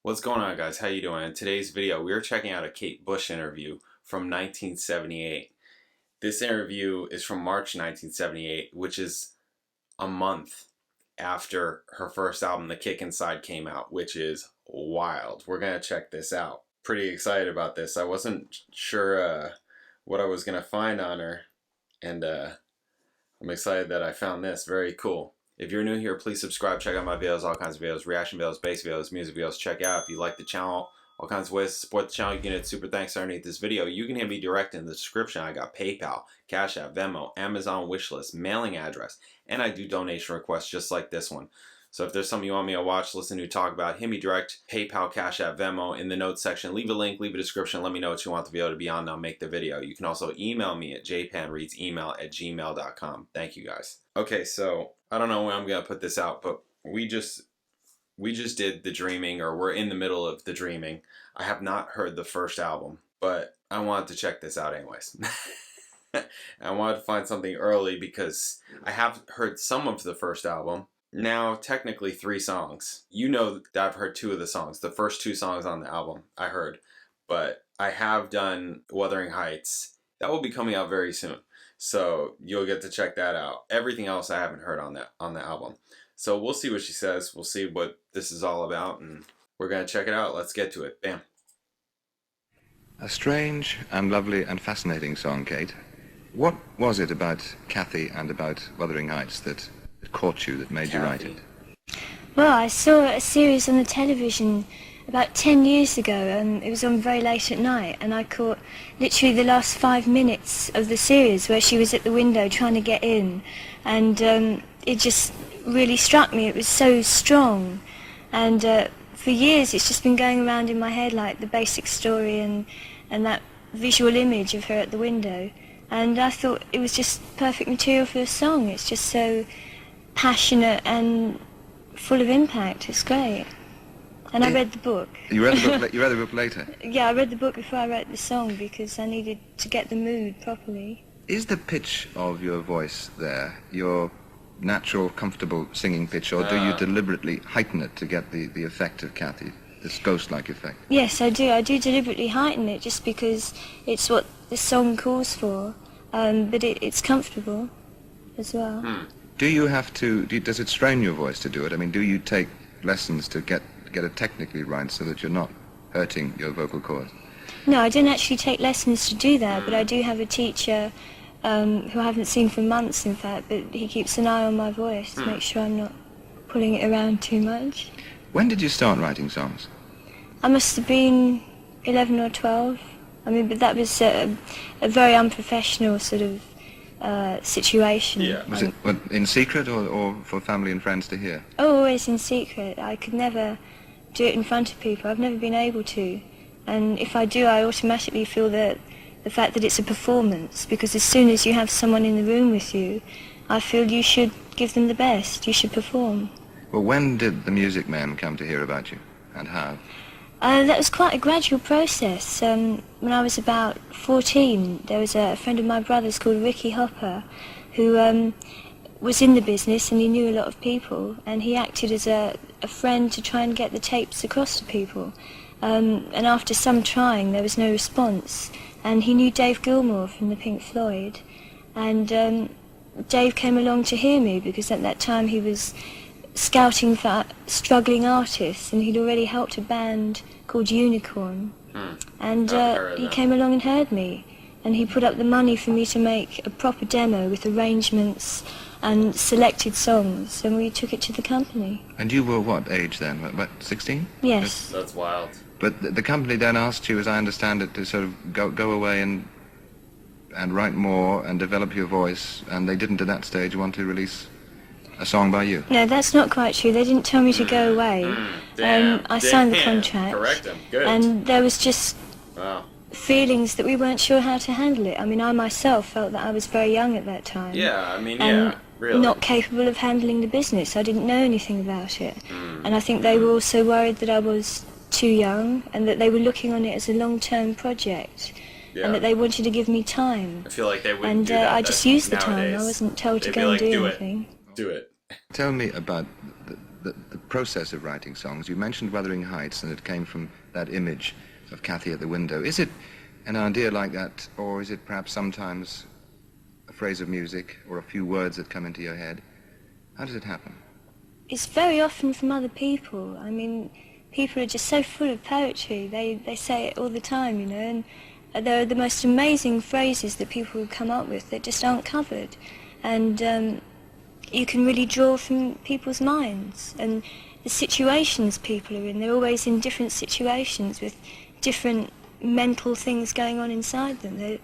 What's going on, guys? How you doing? In today's video, we are checking out a Kate Bush interview from 1978. This interview is from March 1978, which is a month after her first album, The Kick Inside, came out, which is wild. We're going to check this out. Pretty excited about this. I wasn't sure what I was going to find on her, and I'm excited that I found this. Very cool. If you're new here, please subscribe, check out my videos, all kinds of videos, reaction videos, bass videos, music videos. Check out if you like the channel, all kinds of ways to support the channel. You can hit super thanks underneath this video. You can hit me direct in the description. I got PayPal, Cash App, Venmo, Amazon wishlist, mailing address, and I do donation requests just like this one. So if there's something you want me to watch, listen to, talk about, hit me direct, PayPal, Cash App, Venmo in the notes section. Leave a link, leave a description, let me know what you want the video to be on, and I'll make the video. You can also email me at jpanreadsemail@gmail.com. Thank you, guys. Okay, so I don't know when I'm gonna put this out, but we just did The Dreaming, or we're in the middle of The Dreaming. I have not heard the first album, but I wanted to check this out anyways. I wanted to find something early because I have heard some of the first album. Now, technically 3 songs. You know that I've heard 2 of the songs. The first 2 songs on the album I heard. But I have done Wuthering Heights. That will be coming out very soon. So you'll get to check that out. Everything else I haven't heard on the album. So we'll see what she says. We'll see what this is all about. And we're going to check it out. Let's get to it. Bam. A strange and lovely and fascinating song, Kate. What was it about Kathy and about Wuthering Heights that caught you, that made you write it? Well, I saw a series on the television about 10 years ago, and it was on very late at night, and I caught literally the last 5 minutes of the series where she was at the window trying to get in, and it just really struck me. It was so strong, and for years it's just been going around in my head, like the basic story and that visual image of her at the window, and I thought it was just perfect material for a song. It's just so passionate and full of impact. It's great. And I read the book. You read the book, you read the book later? Yeah, I read the book before I wrote the song because I needed to get the mood properly. Is the pitch of your voice there your natural, comfortable singing pitch, or do you deliberately heighten it to get the effect of Kathy, this ghost-like effect? Yes, I do. I do deliberately heighten it just because it's what the song calls for, but it's comfortable as well. Do you have to, does it strain your voice to do it? I mean, do you take lessons to get it technically right so that you're not hurting your vocal cords? No, I didn't actually take lessons to do that, but I do have a teacher who I haven't seen for months, in fact, but he keeps an eye on my voice to make sure I'm not pulling it around too much. When did you start writing songs? I must have been 11 or 12. I mean, but that was a very unprofessional sort of situation. Yeah. Was it in secret or for family and friends to hear? Oh, always in secret. I could never do it in front of people. I've never been able to. And if I do, I automatically feel that the fact that it's a performance, because as soon as you have someone in the room with you, I feel you should give them the best. You should perform. Well, when did the music men come to hear about you, and how? That was quite a gradual process. When I was about 14, there was a friend of my brother's called Ricky Hopper, who was in the business and he knew a lot of people, and he acted as a friend to try and get the tapes across to people. And after some trying, there was no response. And he knew Dave Gilmour from the Pink Floyd, and Dave came along to hear me because at that time he was scouting for struggling artists, and he'd already helped a band called Unicorn. And he came along and heard me, and he put up the money for me to make a proper demo with arrangements and selected songs, and we took it to the company. And you were what age then? About 16? Yes. That's wild. But the company then asked you, as I understand it, to sort of go away and write more and develop your voice, and they didn't at that stage want to release a song by you? No, that's not quite true. They didn't tell me to go away. I signed the contract. Correct him. Good. And there was just feelings that we weren't sure how to handle it. I mean, I myself felt that I was very young at that time. Yeah, I mean, and really. not capable of handling the business. I didn't know anything about it. And I think they were also worried that I was too young, and that they were looking on it as a long-term project. Yeah. And that they wanted to give me time. I feel like they wouldn't do that. I just used the nowadays. time. I wasn't told to They'd be go like, and do anything. Do it. Tell me about the process of writing songs. You mentioned Wuthering Heights, and it came from that image of Kathy at the window. Is it an idea like that, or is it perhaps sometimes a phrase of music or a few words that come into your head? How does it happen? It's very often from other people. I mean, people are just so full of poetry. They say it all the time, you know, and there are the most amazing phrases that people come up with that just aren't covered. And you can really draw from people's minds. And the situations people are in, they're always in different situations with different mental things going on inside them.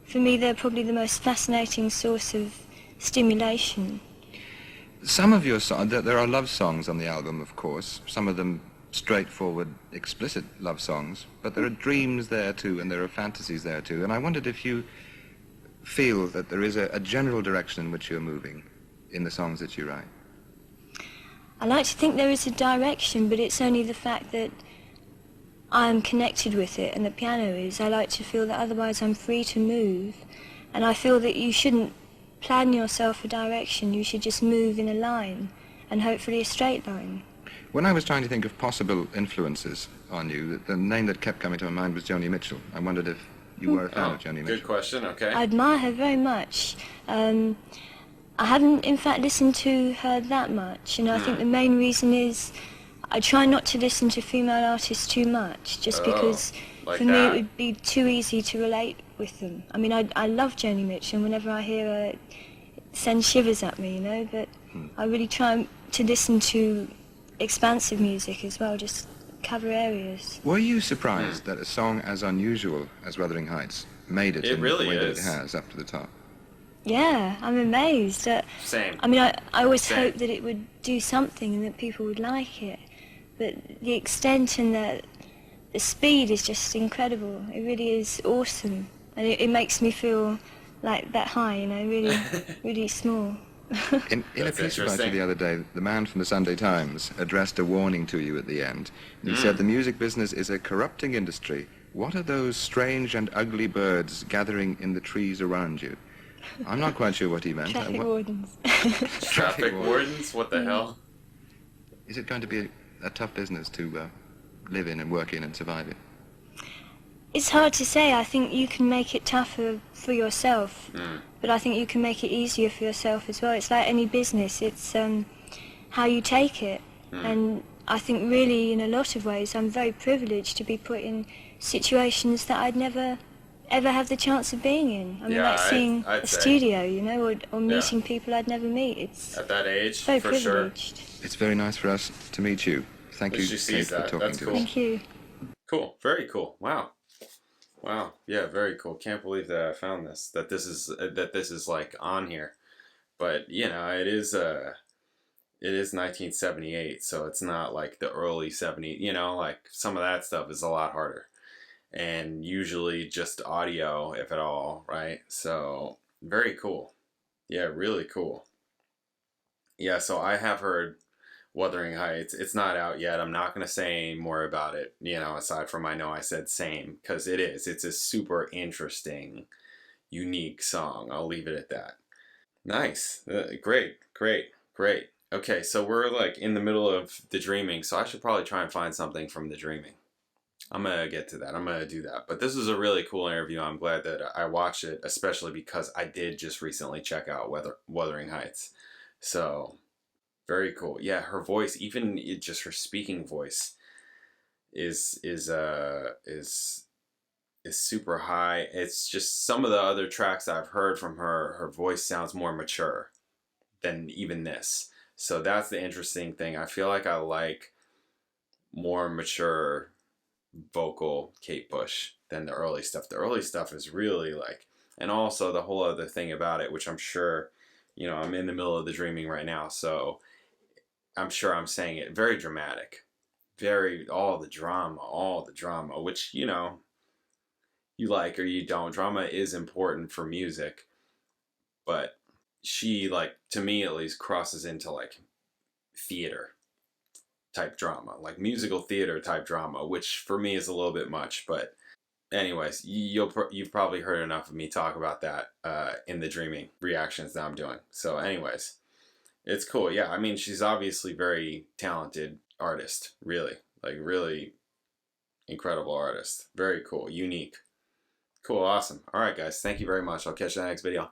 For me, they're probably the most fascinating source of stimulation. Some of your songs, there are love songs on the album, of course, some of them straightforward, explicit love songs, but there are dreams there too, and there are fantasies there too, and I wondered if you feel that there is a general direction in which you're moving in the songs that you write. I like to think there is a direction, but it's only the fact that I'm connected with it, and the piano is. I like to feel that otherwise I'm free to move, and I feel that you shouldn't plan yourself a direction, you should just move in a line, and hopefully a straight line. When I was trying to think of possible influences on you, the name that kept coming to my mind was Joni Mitchell. I wondered if you were a fan of Joni Mitchell. Good question, okay. I admire her very much. I haven't, in fact, listened to her that much, and I think the main reason is I try not to listen to female artists too much, just because for me it would be too easy to relate with them. I mean, I love Joni Mitchell, and whenever I hear her, it sends shivers at me, you know, but I really try to listen to expansive music as well, just cover areas. Were you surprised that a song as unusual as Wuthering Heights made it in really the way is. that it has up to the top? Yeah, I'm amazed. Same. I mean, I always hoped that it would do something and that people would like it, but the extent and the speed is just incredible. It really is awesome, and it makes me feel like that high, you know, really, really small. In a piece about you the other day, the man from the Sunday Times addressed a warning to you at the end. He said, "The music business is a corrupting industry. What are those strange and ugly birds gathering in the trees around you?" I'm not quite sure what he meant. Traffic wardens. Traffic wardens? What the hell? Is it going to be a tough business to live in and work in and survive in? It's hard to say. I think you can make it tougher for yourself, but I think you can make it easier for yourself as well. It's like any business. It's how you take it. And I think really in a lot of ways I'm very privileged to be put in situations that I'd never ever have the chance of being in. I mean, like seeing a studio, you know, or meeting people I'd never meet. It's at that age, very for privileged. Sure. It's very nice for us to meet you. Thank you, Kate, for talking That's to cool. us. Thank you. Cool. Very cool. Wow. Wow. Yeah, very cool. Can't believe that I found this. That this is like on here. But, you know, it is 1978, so it's not like the early 70s, you know, like some of that stuff is a lot harder. And usually just audio, if at all, right? So, very cool. Yeah, really cool. Yeah, so I have heard Wuthering Heights. It's not out yet. I'm not going to say more about it, you know, aside from I know I said same, because it is. It's a super interesting, unique song. I'll leave it at that. Nice. Great. Okay, so we're like in the middle of The Dreaming, so I should probably try and find something from The Dreaming. I'm going to get to that. I'm going to do that. But this was a really cool interview. I'm glad that I watched it, especially because I did just recently check out Wuthering Heights. So, very cool. Yeah, her voice, even just her speaking voice is super high. It's just some of the other tracks I've heard from her voice sounds more mature than even this. So that's the interesting thing. I feel like I like more mature vocal Kate Bush than the early stuff. The early stuff is really like, and also the whole other thing about it, which I'm sure, you know, I'm in the middle of The Dreaming right now, so I'm sure I'm saying it, very dramatic, all the drama, which, you know, you like or you don't. Drama is important for music, but she, like, to me at least, crosses into like theater type drama, like musical theater type drama, which for me is a little bit much. But anyways, you've probably heard enough of me talk about that in The Dreaming reactions that I'm doing. So anyways, It's cool. Yeah, I mean, she's obviously very talented artist. Really, like really incredible artist. Very cool, unique. Cool, awesome. All right, guys. Thank you very much. I'll catch you in the next video.